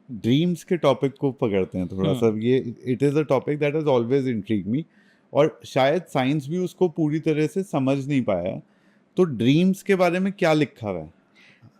Dreams के topic को पकड़ते हैं थोड़ा सा। ये it is a topic that has always intrigue me, और शायद साइंस भी उसको पूरी तरह से समझ नहीं पाया। तो ड्रीम्स के बारे में क्या लिखा हुआ है?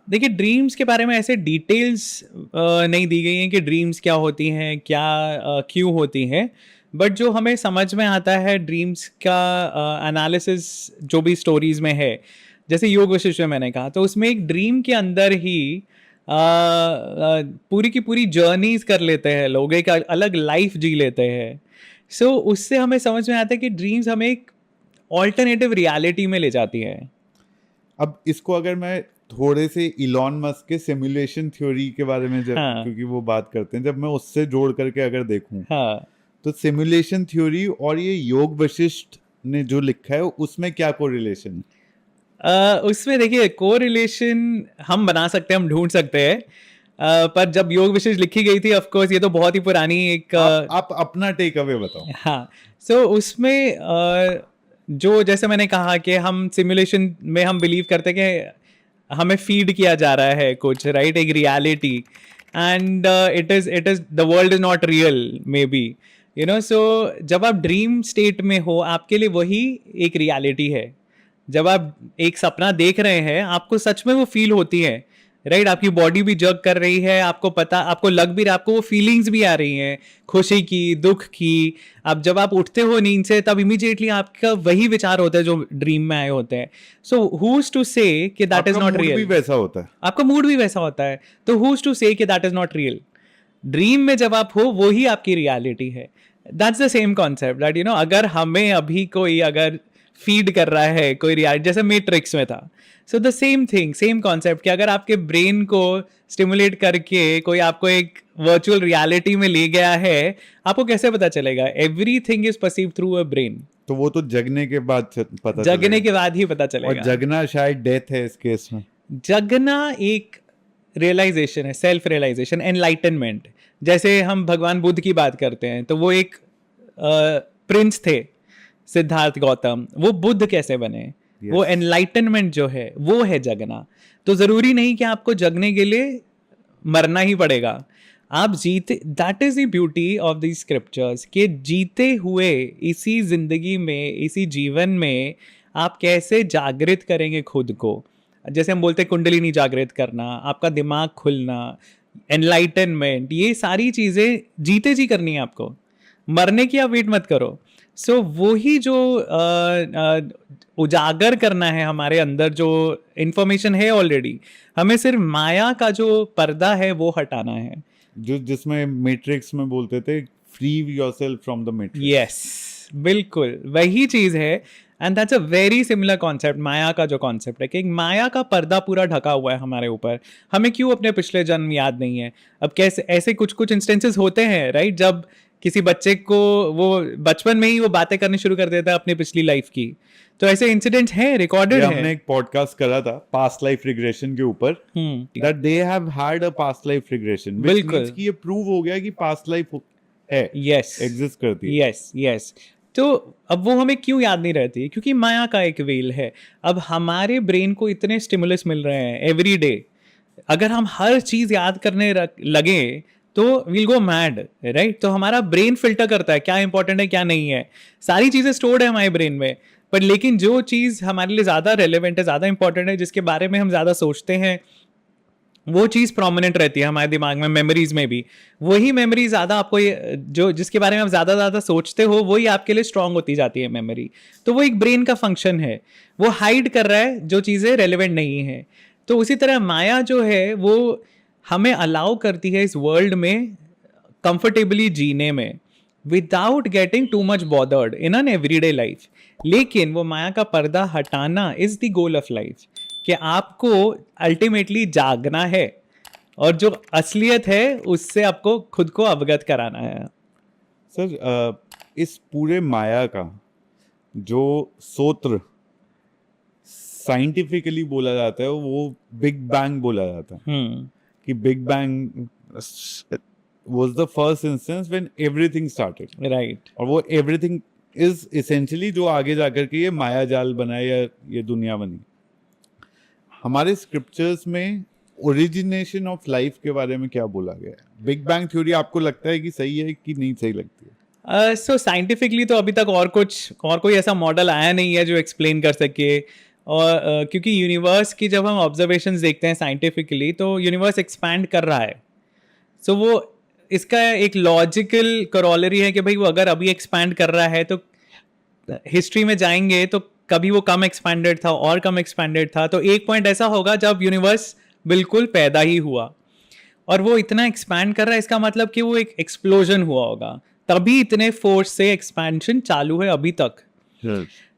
देखिए, ड्रीम्स के बारे में ऐसे डिटेल्स नहीं दी गई हैं कि ड्रीम्स क्या होती हैं, क्या क्यों होती हैं, बट जो हमें समझ में आता है ड्रीम्स का एनालिसिस जो भी स्टोरीज में है, जैसे योग वशिष्ठ में मैंने कहा, तो उसमें एक ड्रीम के अंदर ही पूरी की पूरी जर्नीज कर लेते हैं लोग, एक अलग लाइफ जी लेते हैं। सो उससे हमें समझ में आता है कि ड्रीम्स हमें एक ऑल्टरनेटिव रियलिटी में ले जाती है। अब इसको अगर मैं थोड़े से इलॉन मस्क के सिमुलेशन थ्योरी के बारे में हाँ क्योंकि वो बात करते हैं, जब मैं उससे जोड़ करके अगर देखूं, हाँ। तो सिमुलेशन थ्योरी और ये योग वशिष्ठ ने जो लिखा है उसमें क्या कोरिलेशन है? उसमें देखिए, कोरिलेशन हम बना सकते हैं, हम ढूंढ सकते हैं, पर जब योग विशेष लिखी गई थी, ऑफ कोर्स ये तो बहुत ही पुरानी एक आप अपना टेक अवे बताओ। हाँ। सो उसमें जो जैसे मैंने कहा कि हम सिमुलेशन में हम बिलीव करते हैं कि हमें फीड किया जा रहा है कुछ, राइट, एक reality, and it is the world is not real may be, you know. So जब आप ड्रीम स्टेट में हो, आपके लिए वही एक रियलिटी है। जब आप एक सपना देख रहे हैं, आपको सच में वो फील होती है, राइट, आपकी बॉडी भी जग कर रही है, आपको पता, आपको लग भी रहा, आपको वो फीलिंग्स भी आ रही हैं, खुशी की, दुख की। अब जब आप उठते हो नींद से, तब इमीडिएटली आपका वही विचार होता है जो ड्रीम में आए होते हैं। सो हुज टू से कि दैट इज आपका नॉट मूड भी रियल? वैसा होता है। आपका मूड भी वैसा होता है, तो हुज टू से कि that is not real? Dream में जब आप हो, वो ही आपकी रियलिटी है। That's the same concept that, you know, अगर हमें अभी कोई अगर फीड कर रहा है कोई रियलिटी, जैसे मैट्रिक्स में था, so the same thing, same concept, कि अगर आपके ब्रेन को स्टिमुलेट करके कोई आपको एक वर्चुअल रियलिटी में ले गया है, आपको कैसे पता चलेगा? Everything is perceive through a brain. तो वो तो जगने के बाद पता जगने चलेगा। के बाद ही पता और चलेगा। जगना शायद डेथ है इस केस में। जगना एक रियलाइजेशन है, सेल्फ रियलाइजेशन, एनलाइटनमेंट। जैसे हम भगवान बुद्ध की बात करते हैं, तो वो एक प्रिंस थे, सिद्धार्थ गौतम, वो बुद्ध कैसे बने? वो Yes. एनलाइटनमेंट जो है वो है जगना। तो जरूरी नहीं कि आपको जगने के लिए मरना ही पड़ेगा। आप जीते, that is the beauty of the scriptures, कि जीते हुए इसी जिंदगी में, इसी जीवन में आप कैसे जागृत करेंगे खुद को। जैसे हम बोलते हैं कुंडलिनी जागृत करना, आपका दिमाग खुलना, एनलाइटनमेंट, ये सारी चीज़ें जीते जी करनी है आपको, मरने की आप वेट मत करो। सो वो ही जो उजागर करना है हमारे अंदर, जो इंफॉर्मेशन है ऑलरेडी, हमें सिर्फ माया का जो पर्दा है वो हटाना है। जो जिसमें मैट्रिक्स में बोलते थे free yourself from the matrix. Yes, बिल्कुल वही चीज है। And that's a very similar concept, माया का जो कॉन्सेप्ट है, कि माया का पर्दा पूरा ढका हुआ है हमारे ऊपर। हमें क्यों अपने पिछले जन्म याद नहीं है? अब कैसे, ऐसे कुछ कुछ इंस्टेंसेस होते हैं, राइट, जब किसी बच्चे को वो बचपन में ही वो बातें करनी शुरू कर देता है अपनी पिछली लाइफ की। तो ऐसे इंसिडेंट्स हैं, ये रिकॉर्डेड हमने हैं। एक पॉडकास्ट करा था पास्ट लाइफ रिग्रेशन के ऊपर, that they have had a past life regression, which means बिल्कुल। कि ये प्रूव हो गया कि पास्ट लाइफ है, यस, एग्जिस्ट करती है। Yes, yes. तो अब वो हमें क्यों याद नहीं रहती? क्योंकि माया का एक वेल है। अब हमारे ब्रेन को इतने स्टिमुलस मिल रहे हैं एवरी डे, अगर हम हर चीज याद करने लगे तो विल गो मैड, राइट। तो हमारा ब्रेन फिल्टर करता है क्या इंपॉर्टेंट है क्या नहीं है। सारी चीजें स्टोर्ड है हमारे ब्रेन में, पर लेकिन जो चीज हमारे लिए ज्यादा रेलेवेंट है, ज्यादा इंपॉर्टेंट है, जिसके बारे में हम ज्यादा सोचते हैं, वो चीज़ प्रोमिनेंट रहती है हमारे दिमाग में, मेमोरीज में भी। वही मेमोरी ज़्यादा आपको जो जिसके बारे में आप ज़्यादा सोचते हो, वही आपके लिए स्ट्रांग होती जाती है मेमोरी। तो वो एक ब्रेन का फंक्शन है, वो हाइड कर रहा है जो चीज़ें रेलिवेंट नहीं है। तो उसी तरह माया जो है वो हमें अलाउ करती है इस वर्ल्ड में कंफर्टेबली जीने में, without getting too much bothered in an everyday life. लेकिन वो माया का पर्दा हटाना is the goal of life, कि आपको अल्टीमेटली जागना है, और जो असलियत है उससे आपको खुद को अवगत कराना है। सर, इस पूरे माया का जो सूत्र साइंटिफिकली बोला जाता है वो बिग बैंग बोला जाता है, कि big bang was the first instance when everything started, right. और वो everything is essentially जो आगे जाकर के ये माया जाल बना या ये दुनिया बनी। हमारे स्क्रिप्चर्स में ओरिजिनेशन ऑफ लाइफ के बारे में क्या बोला गया है? बिग बैंग थ्योरी आपको लगता है कि सही है कि नहीं सही लगती है? सो साइंटिफिकली तो अभी तक और कोई ऐसा मॉडल आया नहीं है जो एक्सप्लेन कर सके। और क्योंकि यूनिवर्स की जब हम ऑब्जर्वेशंस देखते हैं साइंटिफिकली तो यूनिवर्स एक्सपैंड कर रहा है। सो वो इसका एक लॉजिकल करोलरी है कि भाई वो अगर अभी एक्सपैंड कर रहा है तो हिस्ट्री में जाएंगे तो कभी वो कम एक्सपैंडेड था और कम एक्सपैंडेड था, तो एक पॉइंट ऐसा होगा जब यूनिवर्स बिल्कुल पैदा ही हुआ और वो इतना एक्सपैंड कर रहा है, इसका मतलब कि वो एक एक्सप्लोजन हुआ होगा, तभी इतने फोर्स से एक्सपेंशन चालू है अभी तक।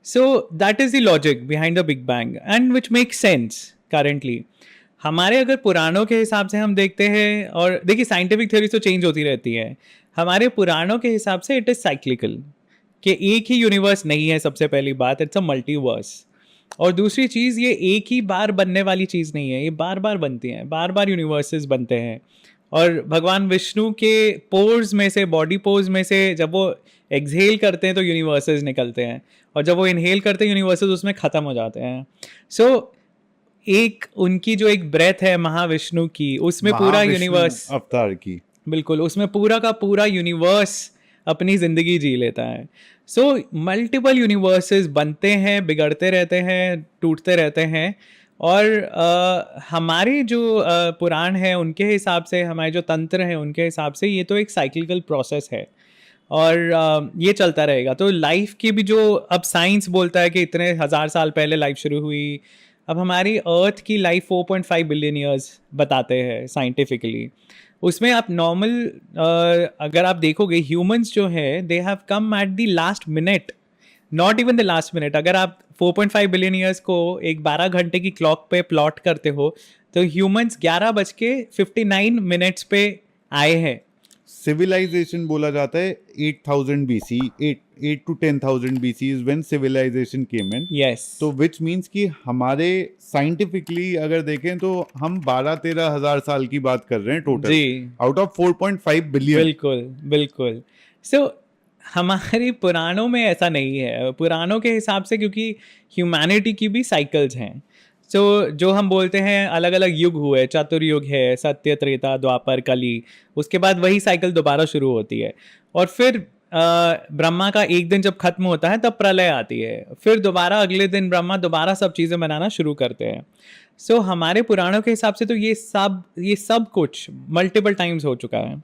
So that is the logic behind the big bang and which makes sense currently. हमारे अगर पुराणों के हिसाब से हम देखते हैं, और देखिए साइंटिफिक थ्योरी तो चेंज होती रहती है, हमारे पुराणों के हिसाब से इट इज साइक्लिकल, कि एक ही यूनिवर्स नहीं है। सबसे पहली बात, इट्स अ मल्टीवर्स। और दूसरी चीज़, ये एक ही बार बनने वाली चीज़ नहीं है, ये बार बार बनती हैं, बार बार यूनिवर्सेस बनते हैं। और भगवान विष्णु के पोर्स में से, बॉडी पोर्स में से जब वो एक्सहेल करते हैं तो यूनिवर्सेस निकलते हैं, और जब वो इनहेल करते हैं यूनिवर्सेस उसमें ख़त्म हो जाते हैं। सो एक उनकी जो एक ब्रेथ है महाविष्णु की, उसमें पूरा यूनिवर्स, अवतार की, बिल्कुल उसमें पूरा का पूरा यूनिवर्स अपनी ज़िंदगी जी लेता है। सो मल्टीपल यूनिवर्सेस बनते हैं, बिगड़ते रहते हैं, टूटते रहते हैं। और हमारे जो पुराण है उनके हिसाब से, हमारे जो तंत्र हैं उनके हिसाब से, ये तो एक साइक्लिकल प्रोसेस है और ये चलता रहेगा। तो लाइफ की भी जो, अब साइंस बोलता है कि इतने हज़ार साल पहले लाइफ शुरू हुई, अब हमारी अर्थ की लाइफ 4.5 बिलियन ईयर्स बताते हैं साइंटिफिकली। उसमें आप नॉर्मल अगर आप देखोगे, ह्यूमंस जो है they have come at the last minute, not even the last minute. अगर आप 4.5 बिलियन ईयर्स को एक 12 घंटे की क्लॉक पे प्लॉट करते हो तो ह्यूमंस 11:59 पे आए हैं। सिविलाइजेशन बोला जाता है 8000 BC, 8 to 10,000 BC is when civilization came in. Yes. तो which means कि हमारे साइंटिफिकली अगर देखें तो हम 12-13 हजार साल की बात कर रहे हैं टोटल, जी, आउट ऑफ 4.5 बिलियन। बिल्कुल बिल्कुल। सो हमारे पुराणों में ऐसा नहीं है। पुराणों के हिसाब से, क्योंकि ह्यूमैनिटी की भी साइकिल्स हैं, सो जो हम बोलते हैं अलग अलग युग हुए, चतुर्युग है, सत्य, त्रेता, द्वापर, कली, उसके बाद वही साइकिल दोबारा शुरू होती है। और फिर ब्रह्मा का एक दिन जब खत्म होता है तब प्रलय आती है, फिर दोबारा अगले दिन ब्रह्मा दोबारा सब चीज़ें बनाना शुरू करते हैं। सो हमारे पुराणों के हिसाब से तो ये सब कुछ मल्टीपल टाइम्स हो चुका है।